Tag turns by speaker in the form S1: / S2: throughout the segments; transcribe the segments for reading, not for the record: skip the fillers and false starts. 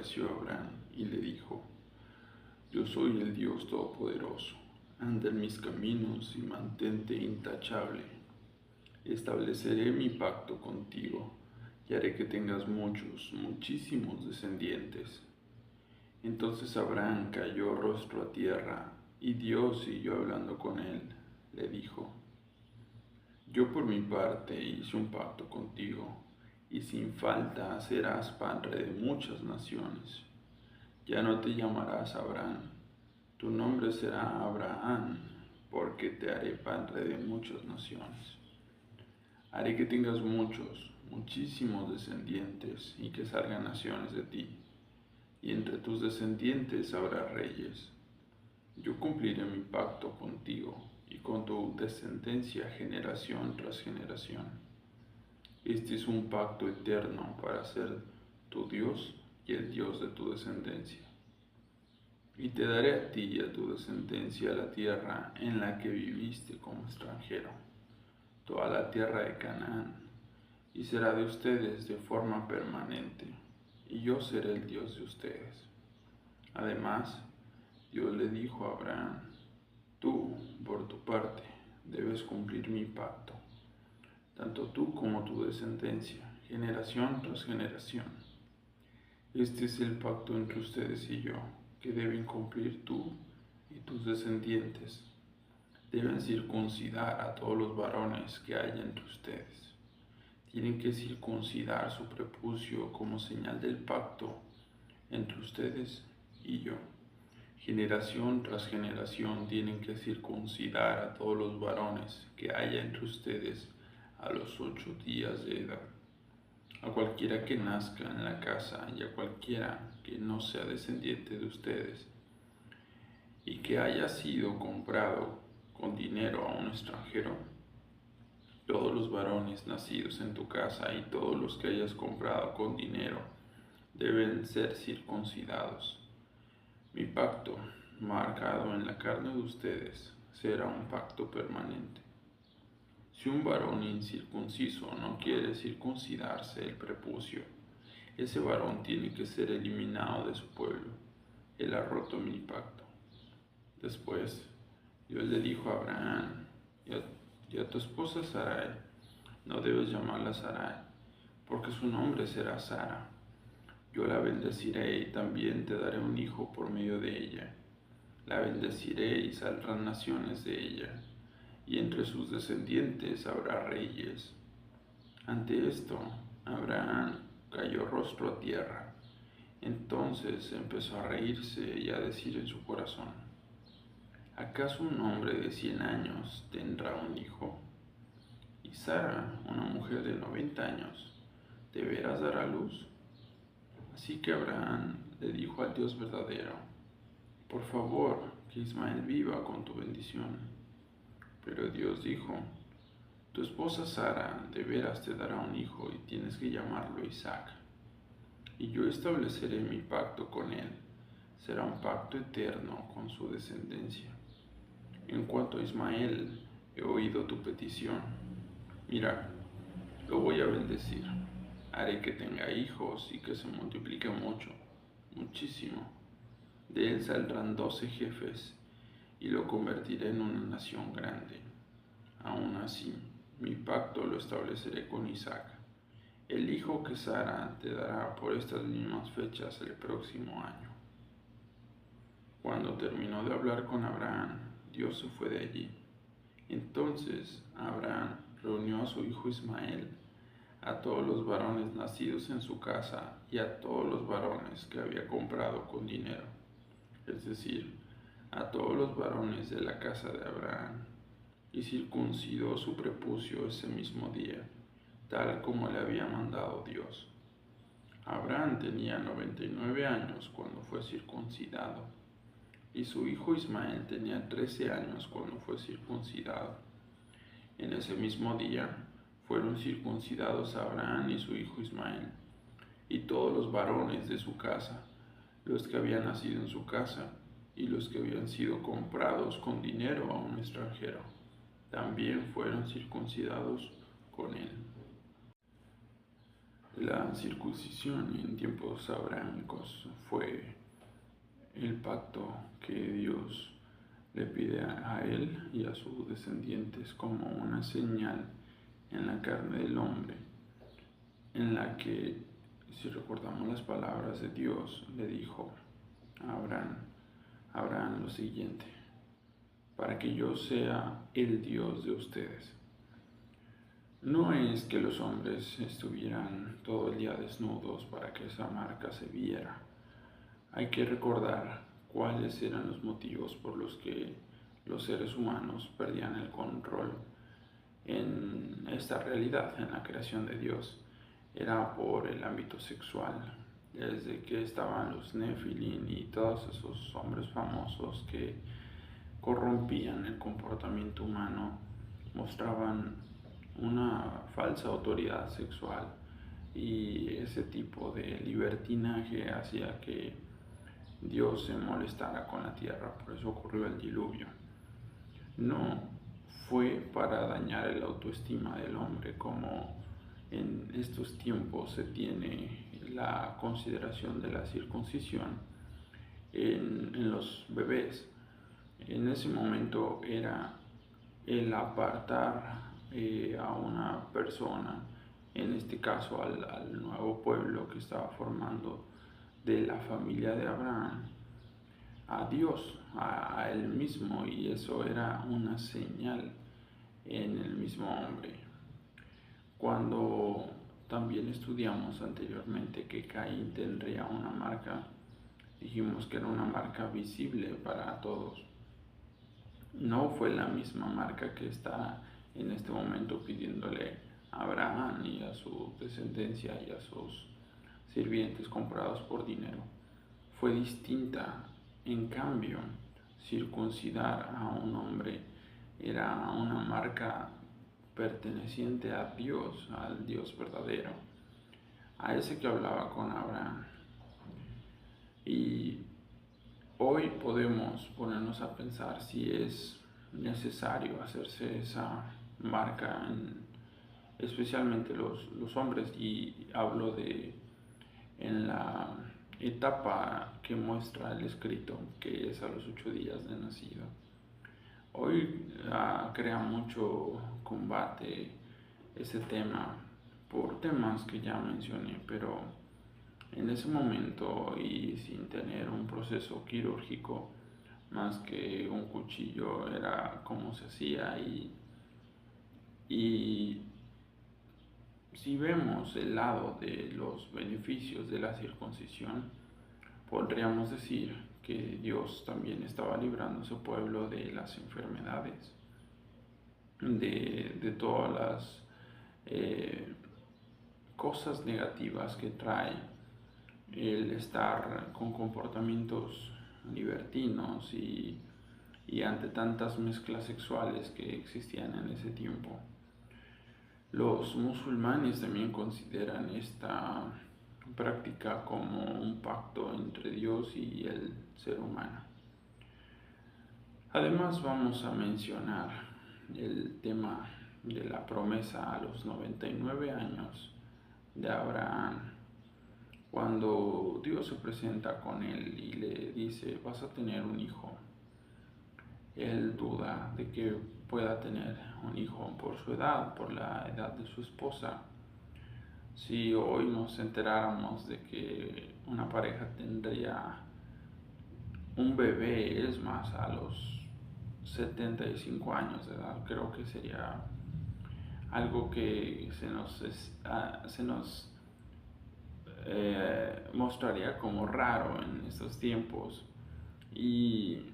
S1: apareció Abraham y le dijo: Yo soy el Dios Todopoderoso, anda en mis caminos y mantente intachable. Estableceré mi pacto contigo y haré que tengas muchos, muchísimos descendientes. Entonces Abraham cayó rostro a tierra, y Dios siguió hablando con él. Le dijo: Yo por mi parte hice un pacto contigo, y sin falta serás padre de muchas naciones. Ya no te llamarás Abraham, tu nombre será Abraham, porque te haré padre de muchas naciones. Haré que tengas muchos, muchísimos descendientes, y que salgan naciones de ti, y entre tus descendientes habrá reyes. Yo cumpliré mi pacto contigo y con tu descendencia generación tras generación. Este es un pacto eterno para ser tu Dios y el Dios de tu descendencia. Y te daré a ti y a tu descendencia la tierra en la que viviste como extranjero, toda la tierra de Canaán, y será de ustedes de forma permanente, y yo seré el Dios de ustedes. Además, Dios le dijo a Abraham: Tú, por tu parte, debes cumplir mi pacto, tanto tú como tu descendencia, generación tras generación. Este es el pacto entre ustedes y yo, que deben cumplir tú y tus descendientes. Deben circuncidar a todos los varones que hay entre ustedes. Tienen que circuncidar su prepucio como señal del pacto entre ustedes y yo. Generación tras generación tienen que circuncidar a todos los varones que haya entre ustedes a los 8 días de edad. A cualquiera que nazca en la casa y a cualquiera que no sea descendiente de ustedes y que haya sido comprado con dinero a un extranjero, todos los varones nacidos en tu casa y todos los que hayas comprado con dinero deben ser circuncidados. Mi pacto, marcado en la carne de ustedes, será un pacto permanente. Si un varón incircunciso no quiere circuncidarse el prepucio, ese varón tiene que ser eliminado de su pueblo. Él ha roto mi pacto. Después, Dios le dijo a Abraham y a tu esposa Sarai: No debes llamarla Sarai, porque su nombre será Sara. Yo la bendeciré y también te daré un hijo por medio de ella. La bendeciré y saldrán naciones de ella, y entre sus descendientes habrá reyes. Ante esto, Abraham cayó rostro a tierra. Entonces empezó a reírse y a decir en su corazón: ¿Acaso un hombre de 100 años tendrá un hijo? ¿Y Sara, una mujer de 90 años, de veras dará luz? Así que Abraham le dijo al Dios verdadero: Por favor, que Ismael viva con tu bendición. Pero Dios dijo: Tu esposa Sara de veras te dará un hijo y tienes que llamarlo Isaac. Y yo estableceré mi pacto con él. Será un pacto eterno con su descendencia. En cuanto a Ismael, he oído tu petición. Mira, lo voy a bendecir. Haré que tenga hijos y que se multiplique mucho, muchísimo. De él saldrán 12 jefes y lo convertiré en una nación grande. Aún así, mi pacto lo estableceré con Isaac, el hijo que Sara te dará por estas mismas fechas el próximo año. Cuando terminó de hablar con Abraham, Dios se fue de allí. Entonces Abraham reunió a su hijo Ismael, a todos los varones nacidos en su casa y a todos los varones que había comprado con dinero, es decir, a todos los varones de la casa de Abraham, y circuncidó su prepucio ese mismo día, tal como le había mandado Dios. Abraham tenía 99 años cuando fue circuncidado, y su hijo Ismael tenía 13 años cuando fue circuncidado. En ese mismo día fueron circuncidados Abraham y su hijo Ismael, y todos los varones de su casa, los que habían nacido en su casa y los que habían sido comprados con dinero a un extranjero, también fueron circuncidados con él. La circuncisión en tiempos abrahámicos fue el pacto que Dios le pide a él y a sus descendientes como una señal en la carne del hombre, en la que, si recordamos las palabras de Dios, le dijo a Abraham lo siguiente: para que yo sea el Dios de ustedes. No es que los hombres estuvieran todo el día desnudos para que esa marca se viera. Hay que recordar cuáles eran los motivos por los que los seres humanos perdían el control en esta realidad, en la creación de Dios. Era por el ámbito sexual, desde que estaban los Nephilim y todos esos hombres famosos que corrompían el comportamiento humano, mostraban una falsa autoridad sexual, y ese tipo de libertinaje hacía que Dios se molestara con la tierra. Por eso ocurrió el diluvio. No fue para dañar el autoestima del hombre como en estos tiempos se tiene la consideración de la circuncisión en los bebés. En ese momento era el apartar a una persona, en este caso al nuevo pueblo que estaba formando de la familia de Abraham, a Dios, a él mismo, y eso era una señal en el mismo hombre. Cuando también estudiamos anteriormente que Caín tendría una marca, dijimos que era una marca visible para todos. No fue la misma marca que está en este momento pidiéndole a Abraham y a su descendencia y a sus sirvientes comprados por dinero. Fue distinta. En cambio, circuncidar a un hombre era una marca perteneciente a Dios, al Dios verdadero, a ese que hablaba con Abraham. Y hoy podemos ponernos a pensar si es necesario hacerse esa marca, especialmente los hombres, y hablo de en la etapa que muestra el escrito, que es a los 8 días de nacido. Hoy crea mucho combate ese tema por temas que ya mencioné, pero en ese momento, y sin tener un proceso quirúrgico más que un cuchillo, era como se hacía. Y si vemos el lado de los beneficios de la circuncisión, podríamos decir que Dios también estaba librando a su pueblo de las enfermedades, de todas las cosas negativas que trae el estar con comportamientos libertinos y ante tantas mezclas sexuales que existían en ese tiempo. Los musulmanes también consideran esta práctica como un pacto entre Dios y el ser humano. Además, vamos a mencionar el tema de la promesa a los 99 años de Abraham, cuando Dios se presenta con él y le dice: vas a tener un hijo. Él duda de que pueda tener un hijo por su edad, por la edad de su esposa. Si hoy nos enteráramos de que una pareja tendría un bebé, es más, a los 75 años de edad, creo que sería algo que se nos mostraría como raro en estos tiempos. Y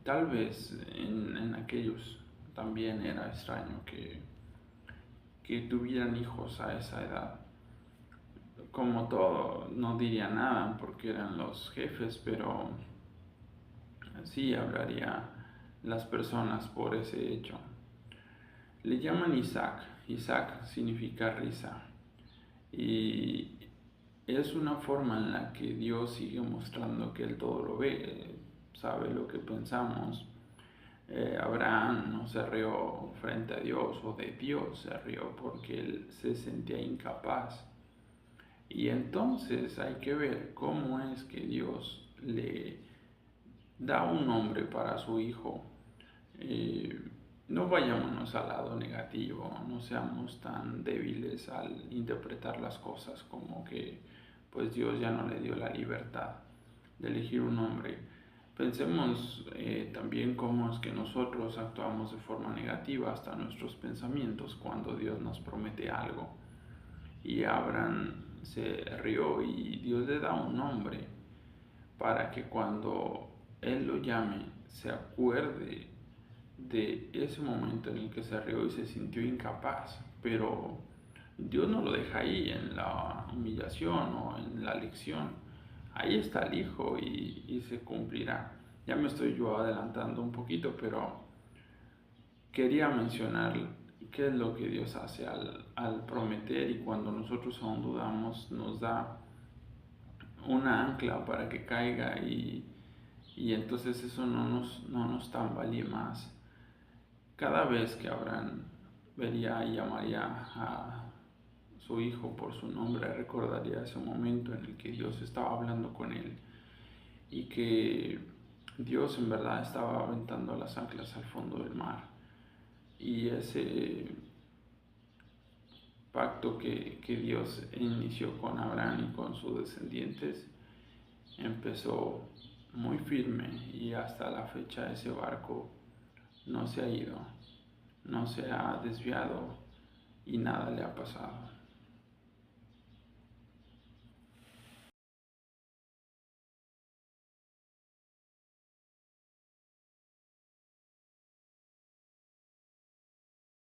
S1: tal vez en aquellos también era extraño que tuvieran hijos a esa edad. Como todo, no diría nada porque eran los jefes, pero sí hablaría las personas por ese hecho. Le llaman Isaac. Isaac significa risa. Y es una forma en la que Dios sigue mostrando que Él todo lo ve, sabe lo que pensamos. Abraham no se rió frente a Dios, o de Dios se rió porque él se sentía incapaz Y entonces hay que ver cómo es que Dios le da un nombre para su hijo. Eh, no vayámonos al lado negativo, no seamos tan débiles al interpretar las cosas como que pues Dios ya no le dio la libertad de elegir un nombre. Pensemos también cómo es que nosotros actuamos de forma negativa hasta nuestros pensamientos cuando Dios nos promete algo. Y Abraham se rió y Dios le da un nombre para que cuando él lo llame se acuerde de ese momento en el que se rió y se sintió incapaz. Pero Dios no lo deja ahí en la humillación o en la lección. Ahí está el hijo y se cumplirá. Ya me estoy yo adelantando un poquito, pero quería mencionar qué es lo que Dios hace al prometer, y cuando nosotros aún dudamos nos da una ancla para que caiga y entonces eso no nos tambalee más. Cada vez que Abraham vería y llamaría a su hijo por su nombre, recordaría ese momento en el que Dios estaba hablando con él y que Dios en verdad estaba aventando las anclas al fondo del mar. Y ese pacto que Dios inició con Abraham y con sus descendientes empezó muy firme, y hasta la fecha ese barco no se ha ido, no se ha desviado y nada le ha pasado.